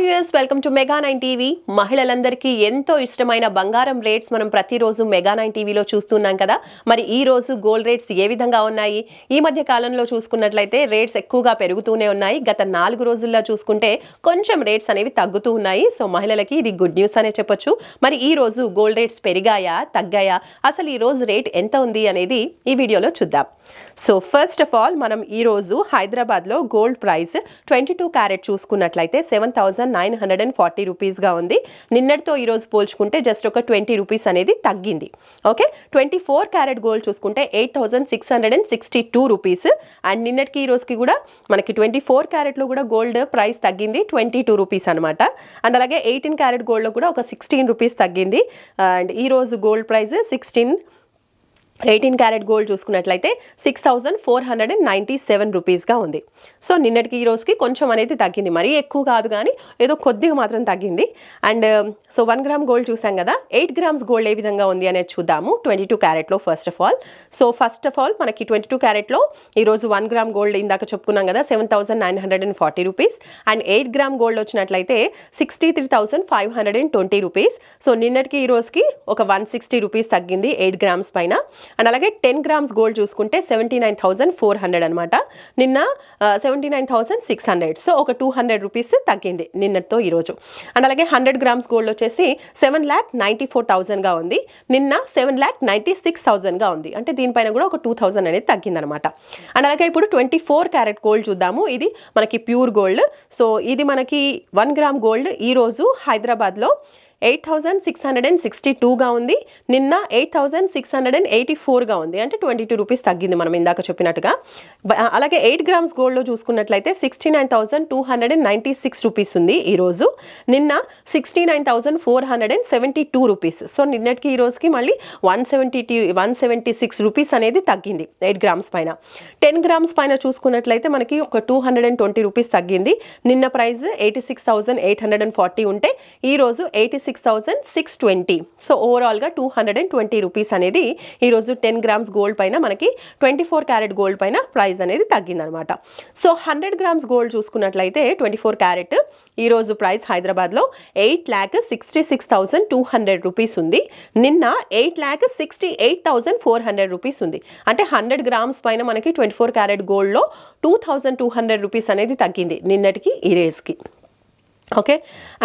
Hi viewers, welcome to mega 9 TV. మహిళలందరికీ ఎంతో ఇష్టమైన బంగారం రేట్స్ మనం ప్రతిరోజు మెగా 9 టీవీలో చూస్తున్నాం కదా. మరి ఈ రోజు గోల్డ్ రేట్స్ ఏ విధంగా ఉన్నాయి? ఈ మధ్య కాలంలో చూసుకున్నట్లయితే రేట్స్ ఎక్కువగా పెరుగుతూనే ఉన్నాయి. గత 4 రోజుల్లో చూసుకుంటే కొంచెం రేట్స్ అనేవి తగ్గుతూ ఉన్నాయి. సో మహిళలకి ఇది గుడ్ న్యూస్ అనే చెప్పొచ్చు. మరి ఈ రోజు గోల్డ్ రేట్స్ పెరిగాయా, తగ్గాయా, అసలు ఈ రోజు రేట్ ఎంత ఉంది అనేది ఈ వీడియోలో చూద్దాం. సో ఫస్ట్ ఆఫ్ ఆల్ మనం ఈ రోజు హైదరాబాద్లో గోల్డ్ ప్రైస్ 22 క్యారెట్ చూసుకున్నట్లయితే 7,940 రూపీస్గా ఉంది. నిన్నటితో ఈరోజు పోల్చుకుంటే జస్ట్ ఒక 20 రూపీస్ అనేది తగ్గింది. ఓకే, 24 క్యారెట్ గోల్డ్ చూసుకుంటే 8,662 రూపీస్. అండ్ నిన్నటికి ఈ రోజుకి కూడా మనకి 24 క్యారెట్లో కూడా గోల్డ్ ప్రైస్ తగ్గింది 22 రూపీస్ అనమాట. అండ్ అలాగే 18 క్యారెట్ గోల్డ్లో కూడా ఒక 16 రూపీస్ తగ్గింది. అండ్ ఈరోజు గోల్డ్ ప్రైస్ 18 క్యారెట్ గోల్డ్ చూసుకున్నట్లయితే 6,497 రూపీస్గా ఉంది. సో నిన్నటికి ఈ రోజుకి కొంచెం అనేది తగ్గింది, మరీ ఎక్కువ కాదు కానీ ఏదో కొద్దిగా మాత్రం తగ్గింది. అండ్ సో 1 గ్రామ్ గోల్డ్ చూసాం కదా, 8 గ్రామ్స్ గోల్డ్ ఏ విధంగా ఉంది అనేది చూద్దాము 22 క్యారెట్లో. ఫస్ట్ ఆఫ్ ఆల్ మనకి 22 క్యారెట్లో ఈరోజు 1 గ్రామ్ గోల్డ్ ఇందాక చెప్పుకున్నాం కదా 7,940 రూపీస్. అండ్ 8 గ్రామ్ గోల్డ్ వచ్చినట్లయితే 63,520 రూపీస్. సో నిన్నటికి ఈ రోజుకి ఒక 160 రూపీస్ తగ్గింది 8 గ్రామ్స్ పైన. అండ్ అలాగే 10 గ్రామ్స్ గోల్డ్ చూసుకుంటే 79,400 అనమాట. నిన్న 79,600. సో ఒక 200 రూపీస్ తగ్గింది నిన్నటితో ఈరోజు. అండ్ అలాగే 100 గ్రామ్స్ గోల్డ్ వచ్చేసి 7,94,000గా ఉంది. నిన్న 7,96,000గా ఉంది. అంటే దీనిపైన కూడా ఒక 2,000 అనేది తగ్గిందనమాట. అండ్ అలాగే ఇప్పుడు 24 క్యారెట్ గోల్డ్ చూద్దాము. ఇది మనకి ప్యూర్ గోల్డ్. సో ఇది మనకి 1 గ్రామ్ గోల్డ్ ఈరోజు హైదరాబాద్లో 8,662గా ఉంది. నిన్న 8,684గా ఉంది. అంటే 22 రూపీస్ తగ్గింది మనం ఇందాక చెప్పినట్టుగా. అలాగే 8 గ్రామ్స్ గోల్డ్లో చూసుకున్నట్లయితే 69,296 రూపీస్ ఉంది ఈరోజు. నిన్న 69,472 రూపీస్. సో నిన్నటికి ఈ రోజుకి మళ్ళీ 176 రూపీస్ అనేది తగ్గింది 8 గ్రామ్స్ పైన. 10 గ్రామ్స్ పైన చూసుకున్నట్లయితే మనకి ఒక 220 రూపీస్ తగ్గింది. నిన్న ప్రైస్ 86,840 ఉంటే ఈరోజు 86,620. సో ఓవరాల్గా 220 రూపీస్ అనేది ఈరోజు 10 గ్రామ్స్ గోల్డ్ పైన మనకి 24 క్యారెట్ గోల్డ్ పైన ప్రైస్ అనేది తగ్గిందనమాట. సో 100 గ్రామ్స్ గోల్డ్ చూసుకున్నట్లయితే 24 క్యారెట్ ఈరోజు ప్రైస్ హైదరాబాద్లో 8,66,200 రూపీస్ ఉంది. నిన్న 8,68,400 రూపీస్ ఉంది. అంటే 100 గ్రామ్స్ పైన మనకి 24 క్యారెట్ గోల్డ్లో 2,200 రూపీస్ అనేది తగ్గింది నిన్నటికి ఈ రేస్కి. ఓకే,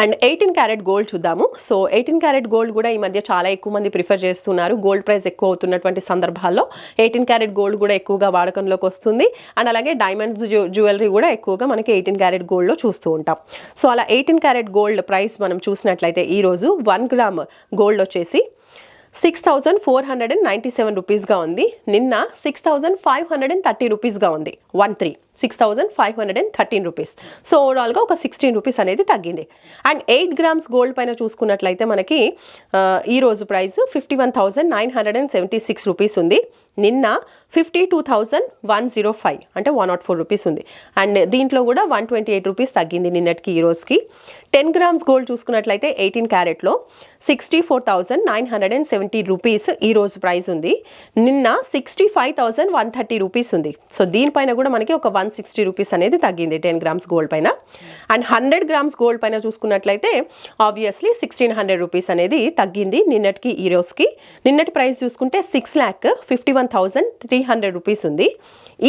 అండ్ 18 క్యారెట్ గోల్డ్ చూద్దాము. సో 18 క్యారెట్ గోల్డ్ కూడా ఈ మధ్య చాలా ఎక్కువ మంది ప్రిఫర్ చేస్తున్నారు. గోల్డ్ ప్రైస్ ఎక్కువ అవుతున్నటువంటి సందర్భాల్లో 18 క్యారెట్ గోల్డ్ కూడా ఎక్కువగా వాడకంలోకి వస్తుంది. అండ్ అలాగే డైమండ్స్ జ్యువెలరీ కూడా ఎక్కువగా మనకి 18 క్యారెట్ గోల్డ్లో చూస్తూ ఉంటాం. సో అలా 18 క్యారెట్ గోల్డ్ ప్రైస్ మనం చూసినట్లయితే ఈరోజు 1 గ్రామ్ గోల్డ్ వచ్చేసి 6,497 రూపీస్గా ఉంది. నిన్న 6,530 రూపీస్గా ఉంది. 6,513 రూపీస్. సో ఓవరాల్గా ఒక 16 రూపీస్ అనేది తగ్గింది. అండ్ 8 గ్రామ్స్ గోల్డ్ పైన చూసుకున్నట్లయితే మనకి ఈరోజు ప్రైస్ 51,976 రూపీస్ ఉంది. నిన్న 52,105 అంటే 104 రూపీస్ ఉంది. అండ్ దీంట్లో కూడా 128 రూపీస్ తగ్గింది నిన్నటికి ఈ రోజుకి. 10 గ్రామ్స్ గోల్డ్ చూసుకున్నట్లయితే 18 క్యారెట్లో 64,970 రూపీస్ ఈరోజు ప్రైస్ ఉంది. నిన్న 65,130 రూపీస్ ఉంది. సో దీనిపైన కూడా మనకి ఒక 160 రూపీస్ అనేది తగ్గింది 10 గ్రామ్స్ గోల్డ్ పైన. అండ్ 100 గ్రామ్స్ గోల్డ్ పైన చూసుకున్నట్లయితే ఆబ్వియస్లీ 1,600 రూపీస్ అనేది తగ్గింది నిన్నటికి ఈ రోజుకి. నిన్నటి ప్రైస్ చూసుకుంటే 6,51,300 రూపీస్ ఉంది.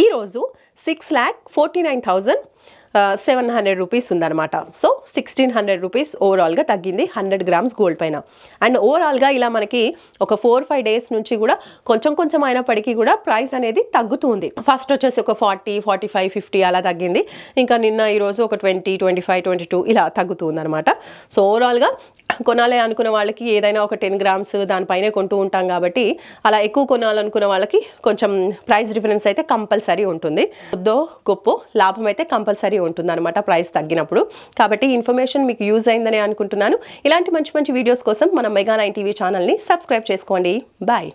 ఈరోజు 6,49,700 రూపీస్ ఉందన్నమాట. సో 1,600 రూపీస్ ఓవరాల్గా తగ్గింది 100 గ్రామ్స్ గోల్డ్ పైన. అండ్ ఓవరాల్గా ఇలా మనకి ఒక 4-5 డేస్ నుంచి కూడా కొంచెం అయినప్పటికీ కూడా ప్రైస్ అనేది తగ్గుతూ ఉంది. ఫస్ట్ వచ్చేసి ఒక 40, 45, 50 అలా తగ్గింది. ఇంకా నిన్న ఈరోజు ఒక 20, 25, 22 ఇలా తగ్గుతూ ఉందన్నమాట. సో ఓవరాల్గా కొనాలి అనుకున్న వాళ్ళకి ఏదైనా ఒక 10 గ్రామ్స్ దానిపైనే కొంటూ ఉంటాం కాబట్టి అలా ఎక్కువ కొనాలనుకున్న వాళ్ళకి కొంచెం ప్రైస్ డిఫరెన్స్ అయితే కంపల్సరీ ఉంటుంది. కొద్దో గొప్ప లాభం అయితే కంపల్సరీ ఉంటుంది అనమాట ప్రైస్ తగ్గినప్పుడు. కాబట్టి ఇన్ఫర్మేషన్ మీకు యూజ్ అయిందని అనుకుంటున్నాను. ఇలాంటి మంచి వీడియోస్ కోసం మన మెగా 9 టీవీ ఛానల్ని సబ్స్క్రైబ్ చేసుకోండి. బాయ్.